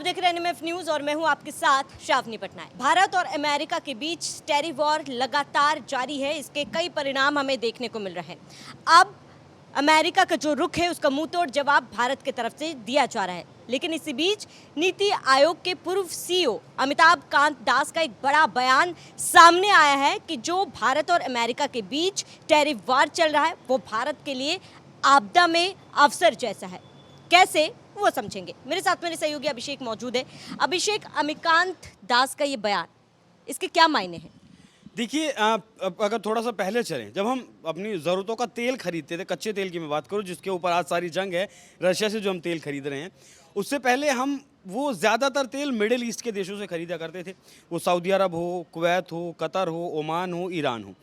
आप देख रहे हैं एनएमएफ न्यूज और मैं हूं आपके साथ शावनी पटनायक। भारत और अमेरिका के बीच टैरिफ वॉर लगातार जारी है। इसके कई परिणाम हमें देखने को मिल रहे हैं। अब अमेरिका का जो रुख है उसका मुंहतोड़ जवाब भारत की तरफ से दिया जा रहा है। लेकिन इसी बीच नीति आयोग के पूर्व सीईओ अमिताभ कांत दास का एक बड़ा बयान सामने आया है कि जो भारत और अमेरिका के बीच टैरिफ वॉर चल रहा है वो भारत के लिए आपदा में अवसर जैसा है। कैसे, वो समझेंगे। मेरे साथ मेरे सहयोगी अभिषेक मौजूद है। अभिषेक, अमिताभ दास का ये बयान, इसके क्या मायने हैं? देखिए, अगर थोड़ा सा पहले चलें, जब हम अपनी ज़रूरतों का तेल खरीदते थे, कच्चे तेल की मैं बात करूं जिसके ऊपर आज सारी जंग है, रशिया से जो हम तेल खरीद रहे हैं, उससे पहले हम वो ज़्यादातर तेल मिडिल ईस्ट के देशों से खरीदा करते थे। वो सऊदी अरब हो, कुवैत हो, कतर हो, ओमान हो, ईरान हो।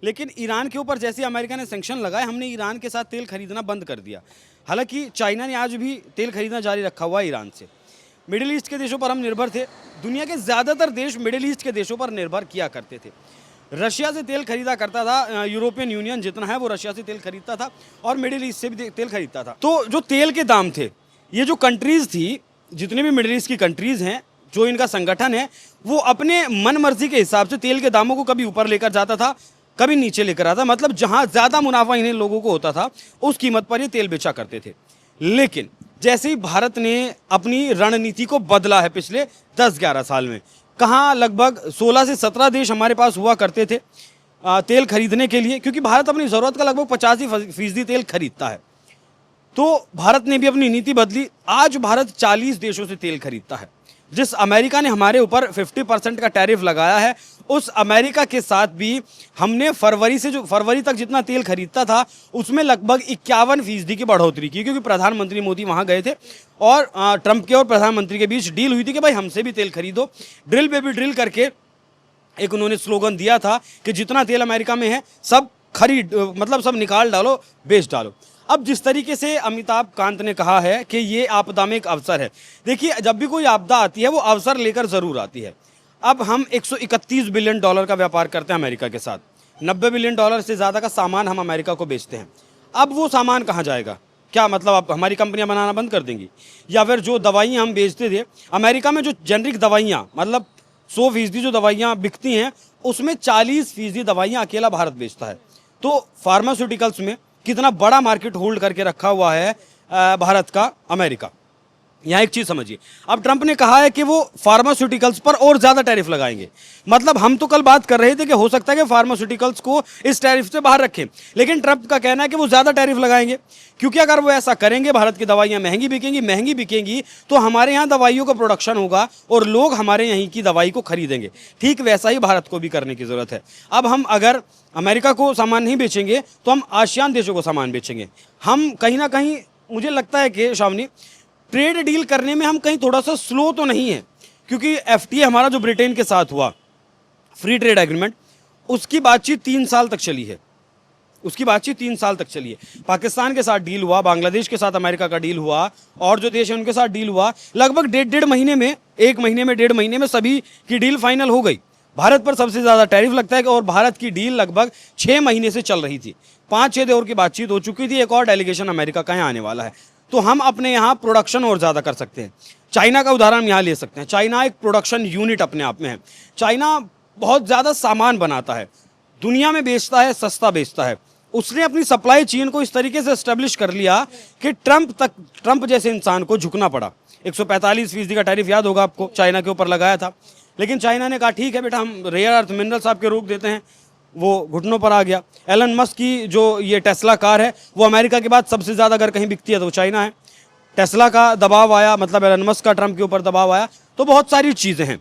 लेकिन ईरान के ऊपर जैसे अमेरिका ने सैंक्शन लगाए, हमने ईरान के साथ तेल खरीदना बंद कर दिया। हालांकि चाइना ने आज भी तेल खरीदना जारी रखा हुआ है ईरान से। मिडिल ईस्ट के देशों पर हम निर्भर थे। दुनिया के ज़्यादातर देश मिडिल ईस्ट के देशों पर निर्भर किया करते थे। रशिया से तेल खरीदा करता था, यूरोपियन यूनियन जितना है वो रशिया से तेल खरीदता था और मिडिल ईस्ट से भी तेल खरीदता था। तो जो तेल के दाम थे, ये जो कंट्रीज़ थी, जितने भी मिडिल ईस्ट की कंट्रीज़ हैं, जो इनका संगठन है, वो अपने मन मर्जी के हिसाब से तेल के दामों को कभी ऊपर लेकर जाता था, कभी नीचे लेकर आता। मतलब जहाँ ज़्यादा मुनाफा इन्हें लोगों को होता था उस कीमत पर ये तेल बेचा करते थे। लेकिन जैसे ही भारत ने अपनी रणनीति को बदला है पिछले 10-11 साल में, कहाँ लगभग 16 से 17 देश हमारे पास हुआ करते थे तेल खरीदने के लिए, क्योंकि भारत अपनी ज़रूरत का लगभग 85% तेल खरीदता है। तो भारत ने भी अपनी नीति बदली। आज भारत 40 देशों से तेल खरीदता है। जिस अमेरिका ने हमारे ऊपर 50% का टैरिफ लगाया है, उस अमेरिका के साथ भी हमने फरवरी तक जितना तेल खरीदता था उसमें लगभग 51% की बढ़ोतरी की, क्योंकि प्रधानमंत्री मोदी वहां गए थे और ट्रंप के और प्रधानमंत्री के बीच डील हुई थी कि भाई हमसे भी तेल खरीदो। ड्रिल पे भी ड्रिल करके एक उन्होंने स्लोगन दिया था कि जितना तेल अमेरिका में है सब सब निकाल डालो, बेच डालो। अब जिस तरीके से अमिताभ कांत ने कहा है कि ये आपदा में एक अवसर है, देखिए जब भी कोई आपदा आती है वो अवसर लेकर ज़रूर आती है। अब हम 131 बिलियन डॉलर का व्यापार करते हैं अमेरिका के साथ। 90 बिलियन डॉलर से ज़्यादा का सामान हम अमेरिका को बेचते हैं। अब वो सामान कहाँ जाएगा? क्या मतलब अब हमारी कंपनियां बनाना बंद कर देंगी? या फिर जो दवाइयाँ हम बेचते थे अमेरिका में, जो जेनरिक दवाइयाँ, मतलब 100% जो दवाइयाँ बिकती हैं उसमें 40% दवाइयाँ अकेला भारत बेचता है। तो फार्मास्यूटिकल्स में कितना बड़ा मार्केट होल्ड करके रखा हुआ है भारत का अमेरिका। यहाँ एक चीज़ समझिए, अब ट्रंप ने कहा है कि वो फार्मास्यूटिकल्स पर और ज़्यादा टैरिफ लगाएंगे। मतलब हम तो कल बात कर रहे थे कि हो सकता है कि फार्मास्यूटिकल्स को इस टैरिफ से बाहर रखें, लेकिन ट्रंप का कहना है कि वो ज़्यादा टैरिफ लगाएंगे, क्योंकि अगर वो ऐसा करेंगे भारत की दवाइयाँ महंगी बिकेंगी तो हमारे यहाँ दवाइयों का प्रोडक्शन होगा और लोग हमारे यहीं की दवाई को खरीदेंगे। ठीक वैसा ही भारत को भी करने की ज़रूरत है। अब हम अगर अमेरिका को सामान नहीं बेचेंगे तो हम आसियान देशों को सामान बेचेंगे। हम कहीं ना कहीं, मुझे लगता है कि शावनी, ट्रेड डील करने में हम कहीं थोड़ा सा स्लो तो नहीं है, क्योंकि एफटीए हमारा जो ब्रिटेन के साथ हुआ, फ्री ट्रेड एग्रीमेंट, उसकी बातचीत 3 साल तक चली है। पाकिस्तान के साथ डील हुआ, बांग्लादेश के साथ अमेरिका का डील हुआ और जो देश है उनके साथ डील हुआ। लगभग डेढ़ महीने में, 1 महीने में, 1.5 महीने में सभी की डील फाइनल हो गई। भारत पर सबसे ज़्यादा टैरिफ लगता है और भारत की डील लगभग 6 महीने से चल रही थी। 5-6 दौर की बातचीत हो चुकी थी। एक और डेलीगेशन अमेरिका का यहाँ आने वाला है, तो हम अपने यहाँ प्रोडक्शन और ज़्यादा कर सकते हैं। चाइना का उदाहरण यहाँ ले सकते हैं। चाइना एक प्रोडक्शन यूनिट अपने आप में है। चाइना बहुत ज़्यादा सामान बनाता है, दुनिया में बेचता है, सस्ता बेचता है। उसने अपनी सप्लाई चेन को इस तरीके से एस्टेब्लिश कर लिया कि ट्रंप जैसे इंसान को झुकना पड़ा। 145% का टैरिफ याद होगा आपको, चाइना के ऊपर लगाया था। लेकिन चाइना ने कहा ठीक है बेटा, हम रेयर अर्थ मिनरल्स आपके रोक देते हैं। वो घुटनों पर आ गया। एलन मस्क की जो ये टेस्ला कार है वो अमेरिका के बाद सबसे ज़्यादा अगर कहीं बिकती है तो चाइना है। टेस्ला का दबाव आया, मतलब एलन मस्क का ट्रंप के ऊपर दबाव आया। तो बहुत सारी चीज़ें हैं।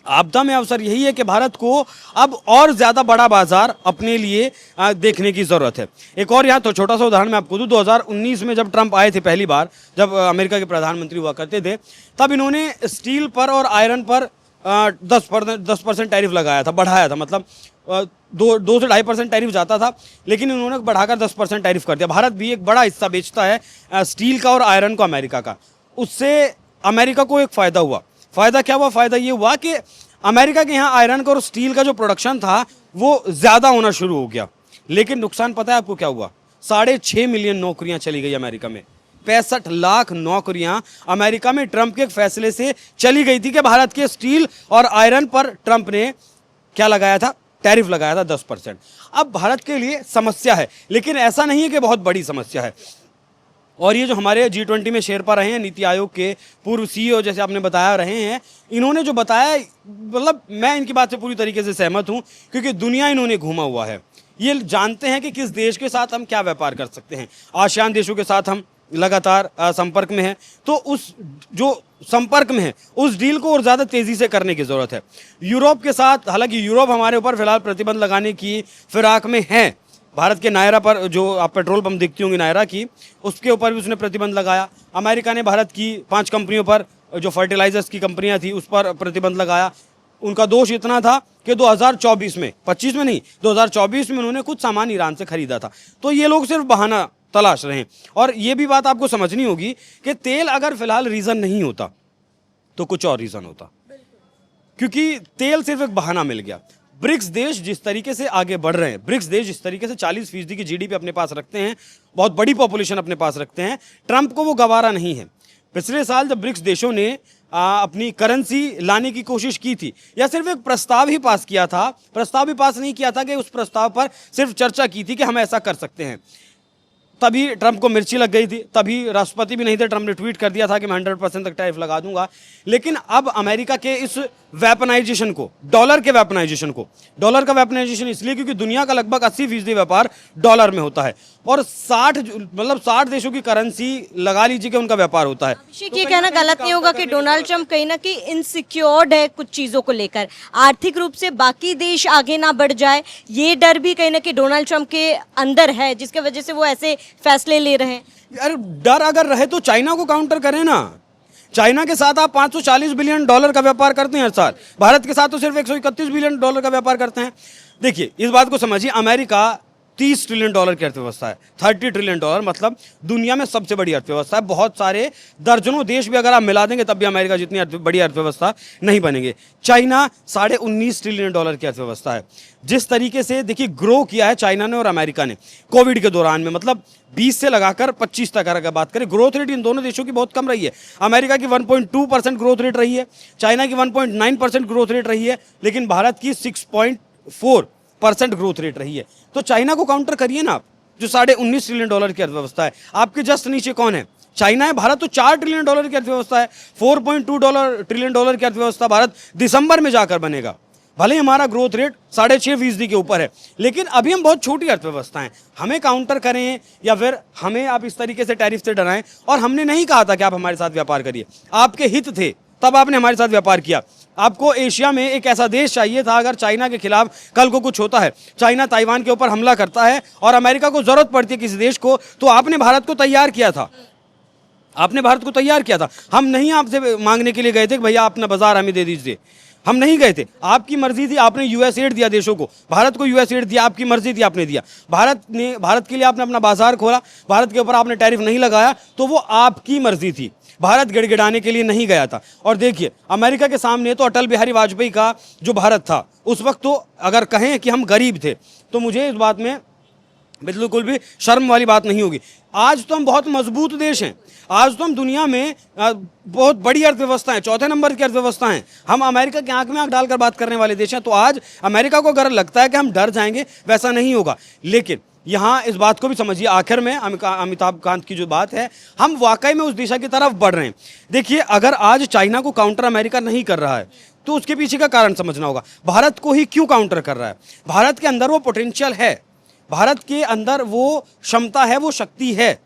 आपदा में अवसर यही है कि भारत को अब और ज़्यादा बड़ा बाजार अपने लिए देखने की ज़रूरत है। एक और यहाँ तो छोटा सा उदाहरण मैं आपको दूँ। 2019 में जब ट्रंप आए थे पहली बार, जब अमेरिका के प्रधानमंत्री हुआ करते थे, तब इन्होंने स्टील पर और आयरन पर 10% टैरिफ लगाया था, बढ़ाया था। मतलब 2 से 2.5% टैरिफ जाता था, लेकिन उन्होंने बढ़ाकर 10% टैरिफ कर दिया। भारत भी एक बड़ा हिस्सा बेचता है स्टील का और आयरन को अमेरिका का। उससे अमेरिका को एक फ़ायदा हुआ। फ़ायदा क्या हुआ? फ़ायदा ये हुआ कि अमेरिका के यहाँ आयरन का और स्टील का जो प्रोडक्शन था वो ज़्यादा होना शुरू हो गया। लेकिन नुकसान पता है आपको क्या हुआ? 6.5 मिलियन नौकरियाँ चली गई अमेरिका में। 65 लाख नौकरियां अमेरिका में ट्रंप के एक फैसले से चली गई थी कि भारत के स्टील और आयरन पर ट्रंप ने क्या लगाया था, टैरिफ लगाया था 10%। अब भारत के लिए समस्या है, लेकिन ऐसा नहीं है कि बहुत बड़ी समस्या है। और ये जो हमारे G20 में शेरपा रहे हैं, नीति आयोग के पूर्व CEO जैसे आपने बताया रहे हैं, इन्होंने जो बताया, मतलब मैं इनकी बात से पूरी तरीके से सहमत हूं, क्योंकि दुनिया इन्होंने घूमा हुआ है। ये जानते हैं कि किस देश के साथ हम क्या व्यापार कर सकते हैं। आसियान देशों के साथ हम लगातार संपर्क में हैं, तो उस जो संपर्क में है उस डील को और ज़्यादा तेज़ी से करने की ज़रूरत है। यूरोप के साथ, हालांकि यूरोप हमारे ऊपर फिलहाल प्रतिबंध लगाने की फिराक में है। भारत के नायरा पर, जो आप पेट्रोल पंप देखती होंगी नायरा की, उसके ऊपर भी उसने प्रतिबंध लगाया। अमेरिका ने भारत की 5 कंपनियों पर, जो फर्टिलाइजर्स की कंपनियां थी, उस पर प्रतिबंध लगाया। उनका दोष इतना था कि 2024 में, 25 में नहीं, 2024 में उन्होंने कुछ सामान ईरान से खरीदा था। तो ये लोग सिर्फ बहाना तलाश रहे हैं। और ये भी बात आपको समझनी होगी कि तेल अगर फिलहाल रीज़न नहीं होता तो कुछ और रीज़न होता, क्योंकि तेल सिर्फ एक बहाना मिल गया। ब्रिक्स देश जिस तरीके से आगे बढ़ रहे हैं, ब्रिक्स देश जिस तरीके से 40% की GDP अपने पास रखते हैं, बहुत बड़ी पॉपुलेशन अपने पास रखते हैं, ट्रंप को वो गवारा नहीं है। पिछले साल जब ब्रिक्स देशों ने अपनी करेंसी लाने की कोशिश की थी, या सिर्फ एक प्रस्ताव ही पास किया था, प्रस्ताव भी पास नहीं किया था कि उस प्रस्ताव पर सिर्फ चर्चा की थी कि हम ऐसा कर सकते हैं, तभी ट्रंप को मिर्ची लग गई थी। तभी राष्ट्रपति भी नहीं थे, ट्रंप ने ट्वीट कर दिया था कि मैं 100% तक टैरिफ लगा दूंगा। लेकिन अब अमेरिका के इस वेपनाइजेशन को, डॉलर के वेपनाइजेशन को, डॉलर का वेपनाइजेशन इसलिए क्योंकि दुनिया का लगभग 80% व्यापार डॉलर में होता है, और 60 देशों की करेंसी लगा लीजिए कि उनका व्यापार होता है। अभिषेक, ये कहना गलत नहीं होगा कि डोनाल्ड ट्रंप कहीं ना कहीं इनसिक्योर्ड है कुछ चीज़ों को लेकर, आर्थिक रूप से बाकी देश आगे ना बढ़ जाए, ये डर भी कहीं ना कहीं डोनाल्ड ट्रंप के अंदर है, जिसके वजह से वो ऐसे फैसले ले रहे हैं। यार डर अगर रहे तो चाइना को काउंटर करें ना। चाइना के साथ आप $540 बिलियन का व्यापार करते हैं हर साल, भारत के साथ तो सिर्फ $131 बिलियन का व्यापार करते हैं। देखिए, इस बात को समझिए, अमेरिका $30 ट्रिलियन की अर्थव्यवस्था है, $30 ट्रिलियन, मतलब दुनिया में सबसे बड़ी अर्थव्यवस्था है। बहुत सारे दर्जनों देश भी अगर आप मिला देंगे तब भी अमेरिका जितनी बड़ी अर्थव्यवस्था नहीं बनेंगे। चाइना $19.5 ट्रिलियन की अर्थव्यवस्था है। जिस तरीके से देखिए ग्रो किया है चाइना ने और अमेरिका ने कोविड के दौरान में, मतलब 20 से लगाकर 25 तक अगर बात करें, ग्रोथ रेट इन दोनों देशों की बहुत कम रही है। अमेरिका की 1.2% ग्रोथ रेट रही है, चाइना की 1.9% ग्रोथ रेट रही है, लेकिन भारत की 6.4% ग्रोथ रेट रही है। तो चाइना को काउंटर करिए ना आप, जो $19.5 ट्रिलियन की अर्थव्यवस्था है। आपके जस्ट नीचे कौन है? चाइना है। भारत तो $4 ट्रिलियन की अर्थव्यवस्था है, $4.2 ट्रिलियन की अर्थव्यवस्था भारत दिसंबर में जाकर बनेगा। भले ही हमारा ग्रोथ रेट 6.5% के ऊपर है, लेकिन अभी हम बहुत छोटी अर्थव्यवस्था हैं। हमें काउंटर करें या फिर हमें आप इस तरीके से टैरिफ से डराएं। और हमने नहीं कहा था कि आप हमारे साथ व्यापार करिए, आपके हित थे तब आपने हमारे साथ व्यापार किया। आपको एशिया में एक ऐसा देश चाहिए था, अगर चाइना के खिलाफ कल को कुछ होता है, चाइना ताइवान के ऊपर हमला करता है और अमेरिका को जरूरत पड़ती है किसी देश को, तो आपने भारत को तैयार किया था, आपने भारत को तैयार किया था। हम नहीं आपसे मांगने के लिए गए थे कि भैया अपना बाजार हमें दे दीजिए, हम नहीं गए थे, आपकी मर्जी थी। आपने यूएस एड दिया देशों को, भारत को यूएस एड दिया, आपकी मर्जी थी, आपने दिया। भारत के लिए आपने अपना बाजार खोला, भारत के ऊपर आपने टैरिफ नहीं लगाया, तो वो आपकी मर्जी थी। भारत गिड़गिड़ाने के लिए नहीं गया था। और देखिए, अमेरिका के सामने तो अटल बिहारी वाजपेयी का जो भारत था, उस वक्त तो अगर कहें कि हम गरीब थे, तो मुझे इस बात में बिल्कुल भी शर्म वाली बात नहीं होगी। आज तो हम बहुत मजबूत देश हैं, आज तो हम दुनिया में बहुत बड़ी अर्थव्यवस्था है, 4थे नंबर की अर्थव्यवस्था है। हम अमेरिका की आंख में आंख डालकर बात करने वाले देश हैं। तो आज अमेरिका को अगर लगता है कि हम डर जाएंगे, वैसा नहीं होगा। लेकिन यहाँ इस बात को भी समझिए, आखिर में अमिताभ कांत की जो बात है, हम वाकई में उस दिशा की तरफ बढ़ रहे हैं। देखिए, अगर आज चाइना को काउंटर अमेरिका नहीं कर रहा है, तो उसके पीछे का कारण समझना होगा। भारत को ही क्यों काउंटर कर रहा है? भारत के अंदर वो पोटेंशियल है, भारत के अंदर वो क्षमता है, वो शक्ति है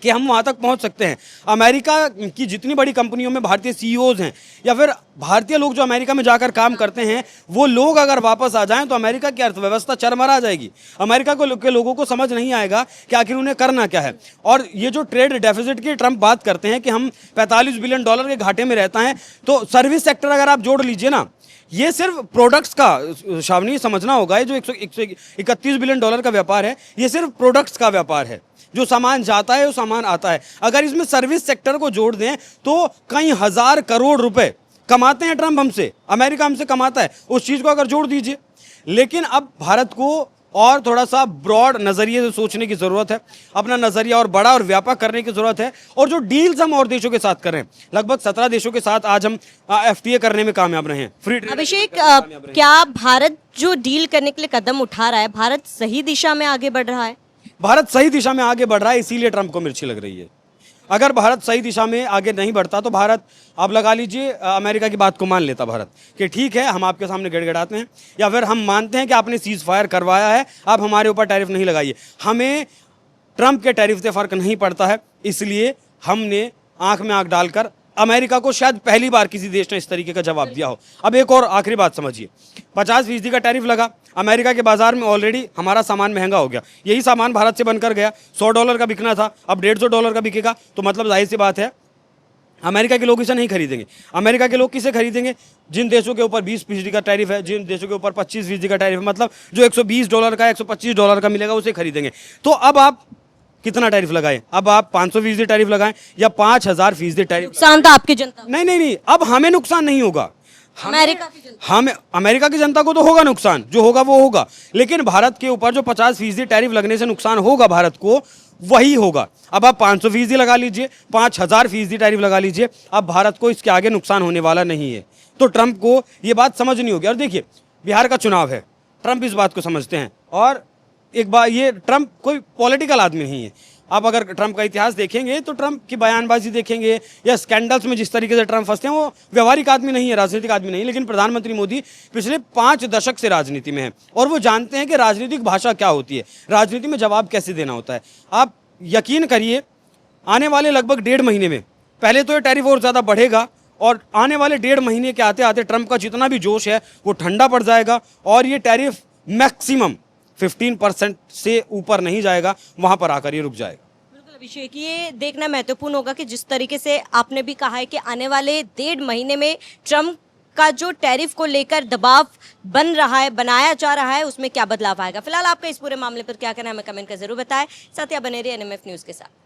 कि हम वहाँ तक पहुँच सकते हैं। अमेरिका की जितनी बड़ी कंपनियों में भारतीय CEOs हैं, या फिर भारतीय लोग जो अमेरिका में जाकर काम करते हैं, वो लोग अगर वापस आ जाएं तो अमेरिका की अर्थव्यवस्था चरमरा जाएगी। अमेरिका के लोगों को समझ नहीं आएगा कि आखिर उन्हें करना क्या है। और ये जो ट्रेड डेफिसिट की ट्रंप बात करते हैं कि हम $45 बिलियन के घाटे में रहता है, तो सर्विस सेक्टर अगर आप जोड़ लीजिए ना, ये सिर्फ प्रोडक्ट्स का, शावनी समझना होगा, ये जो 131 बिलियन का व्यापार है, ये सिर्फ प्रोडक्ट्स का व्यापार है। जो सामान जाता है वो सामान आता है। अगर इसमें सर्विस सेक्टर को जोड़ दें तो कई हजार करोड़ रुपए कमाते हैं ट्रंप हमसे, अमेरिका हमसे कमाता है। उस चीज़ को अगर जोड़ दीजिए। लेकिन अब भारत को और थोड़ा सा ब्रॉड नज़रिए से सोचने की ज़रूरत है, अपना नज़रिया और बड़ा और व्यापक करने की ज़रूरत है। और जो डील्स हम और देशों के साथ कर रहे हैं, लगभग 17 देशों के साथ आज हम FTA करने में कामयाब रहे हैं। फ्री ट्रेड अभिषेक, क्या भारत जो डील करने के लिए कदम उठा रहा है, भारत सही दिशा में आगे बढ़ रहा है? भारत सही दिशा में आगे बढ़ रहा है, इसीलिए ट्रंप को मिर्ची लग रही है। अगर भारत सही दिशा में आगे नहीं बढ़ता तो भारत, आप लगा लीजिए, अमेरिका की बात को मान लेता भारत कि ठीक है हम आपके सामने गिड़गिड़ाते हैं, या फिर हम मानते हैं कि आपने सीज फायर करवाया है, आप हमारे ऊपर टैरिफ नहीं लगाइए। हमें ट्रंप के टैरिफ से फ़र्क नहीं पड़ता है, इसलिए हमने आंख में आंख डालकर अमेरिका को शायद पहली बार किसी देश ने इस तरीके का जवाब दिया हो। अब एक और आखिरी बात समझिए, 50% का टैरिफ लगा, अमेरिका के बाजार में ऑलरेडी हमारा सामान महंगा हो गया। यही सामान भारत से बनकर गया, $100 का बिकना था, अब $150 का बिकेगा, तो मतलब जाहिर सी बात है अमेरिका के लोग इसे नहीं खरीदेंगे। अमेरिका के लोग किसे खरीदेंगे? जिन देशों के ऊपर 20% का टैरिफ है, जिन देशों के ऊपर 25% का टैरिफ है, मतलब जो $120 का, $125 का मिलेगा उसे खरीदेंगे। तो अब आप कितना टैरिफ लगाएं? अब आप 500% टैरिफ लगाएं या 5000% टैरिफ? नुकसान तो आपकी जनता, नहीं नहीं नहीं, अब हमें नुकसान नहीं होगा, अमेरिका की जनता। हमें, अमेरिका की जनता को तो होगा नुकसान, जो होगा वो होगा, लेकिन भारत के ऊपर जो 50% टैरिफ लगने से नुकसान होगा भारत को, वही होगा। अब आप 500% लगा लीजिए, 5000% टैरिफ लगा लीजिए, अब भारत को इसके आगे नुकसान होने वाला नहीं है। तो ट्रंप को ये बात समझनी होगी। और देखिए, बिहार का चुनाव है, ट्रंप इस बात को समझते हैं। और एक बार, ये ट्रंप कोई पॉलिटिकल आदमी नहीं है। आप अगर ट्रंप का इतिहास देखेंगे तो ट्रंप की बयानबाजी देखेंगे या स्कैंडल्स में जिस तरीके से ट्रंप फंसते हैं, वो व्यवहारिक आदमी नहीं है, राजनीतिक आदमी नहीं। लेकिन प्रधानमंत्री मोदी पिछले 5 दशक से राजनीति में है और वो जानते हैं कि राजनीतिक भाषा क्या होती है, राजनीति में जवाब कैसे देना होता है। आप यकीन करिए, आने वाले लगभग 1.5 महीने में, पहले तो ये टैरिफ और ज़्यादा बढ़ेगा और आने वाले 1.5 महीने के आते आते ट्रंप का जितना भी जोश है वो ठंडा पड़ जाएगा और ये टैरिफ मैक्सिमम 15% से ऊपर नहीं जाएगा, वहां पर आकर ये रुक जाएगा। बिल्कुल अभिषेक, ये देखना महत्वपूर्ण होगा कि जिस तरीके से आपने भी कहा है कि आने वाले 1.5 महीने में ट्रंप का जो टैरिफ को लेकर दबाव बन रहा है, बनाया जा रहा है, उसमें क्या बदलाव आएगा। फिलहाल आपका इस पूरे मामले पर क्या कहना है, हमें कमेंट कर जरूर बताएं। साथ ही आप बने रहिए NMF न्यूज़ के साथ।